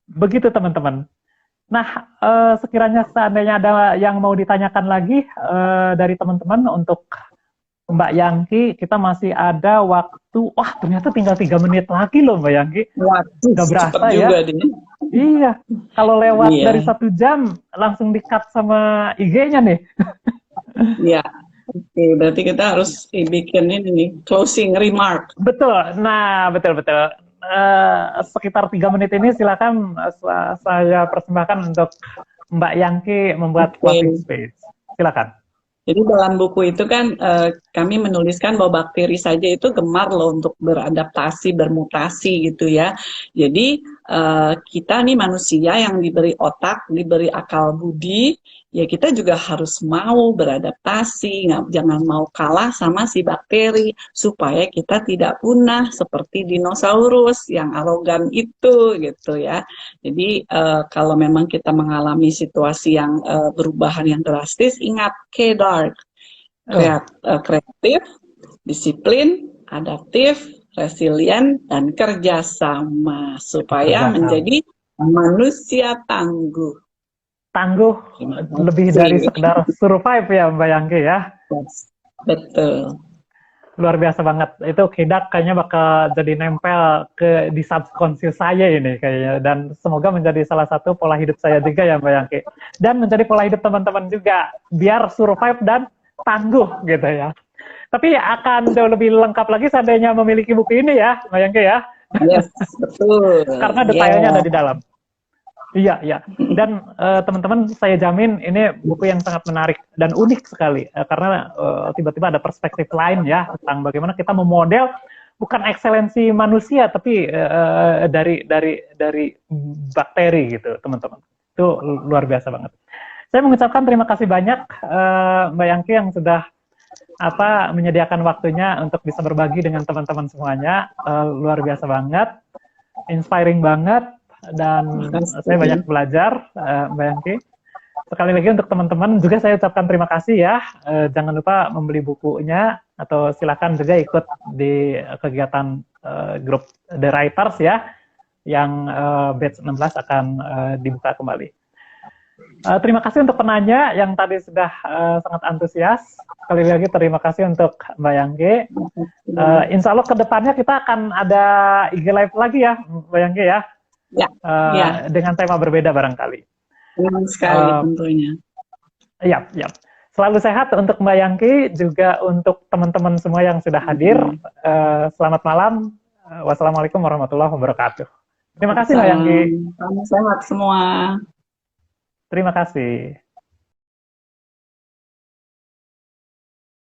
Begitu teman-teman. Nah, sekiranya seandainya ada yang mau ditanyakan lagi dari teman-teman untuk Mbak Yangki, kita masih ada waktu. Wah, ternyata tinggal 3 menit lagi loh Mbak Yangki. Waduh, Gak berasa cepet ya. juga dia. Iya, kalau lewat Iya. dari 1 jam langsung di-cut sama IG-nya nih. Iya. Oke, berarti kita harus bikin ini nih, closing remark. Betul. Nah, betul. Sekitar 3 menit ini silakan saya persembahkan untuk Mbak Yangki membuat closing speech. Silakan. Jadi dalam buku itu kan kami menuliskan bahwa bakteri saja itu gemar loh untuk beradaptasi, bermutasi gitu ya. Jadi kita nih manusia yang diberi otak, diberi akal budi, ya kita juga harus mau beradaptasi, jangan mau kalah sama si bakteri supaya kita tidak punah seperti dinosaurus yang arogan itu gitu ya. Jadi kalau memang kita mengalami situasi yang perubahan yang drastis, ingat KDARK, kreatif, disiplin, adaptif, resilient, dan kerjasama supaya menjadi manusia tangguh. Tangguh lebih dari sekedar survive ya Mbak Yangki ya. Betul. Luar biasa banget. Itu KDARK kayaknya bakal jadi nempel di subconscious saya ini kayaknya. Dan semoga menjadi salah satu pola hidup saya juga ya Mbak Yangki. Dan menjadi pola hidup teman-teman juga. Biar survive dan tangguh gitu ya. Tapi akan jauh lebih lengkap lagi seandainya memiliki buku ini ya Mbak Yangki ya. Yes, betul. Karena detailnya ada di dalam. Iya. Dan teman-teman saya jamin ini buku yang sangat menarik dan unik sekali karena tiba-tiba ada perspektif lain ya tentang bagaimana kita memodel bukan ekselensi manusia tapi dari bakteri gitu teman-teman. Itu luar biasa banget. Saya mengucapkan terima kasih banyak Mbak Yangki yang sudah menyediakan waktunya untuk bisa berbagi dengan teman-teman semuanya. Luar biasa banget. inspiring banget dan saya banyak belajar, Mbak Yangki. Sekali lagi untuk teman-teman juga saya ucapkan terima kasih ya. Jangan lupa membeli bukunya atau silakan juga ikut di kegiatan grup The Writers ya, yang batch 16 akan dibuka kembali. Terima kasih untuk penanya yang tadi sudah sangat antusias. Sekali lagi terima kasih untuk Mbak Yangki. Insya Allah ke depannya kita akan ada IG Live lagi ya, Mbak Yangki ya. Ya. Dengan tema berbeda barangkali. Senang sekali tentunya. Iya, iya. Selalu sehat untuk Mbak Yangki, juga untuk teman-teman semua yang sudah hadir. Selamat malam. Wassalamualaikum warahmatullahi wabarakatuh. Terima kasih Mbak Yangki. Selamat semua. Terima kasih.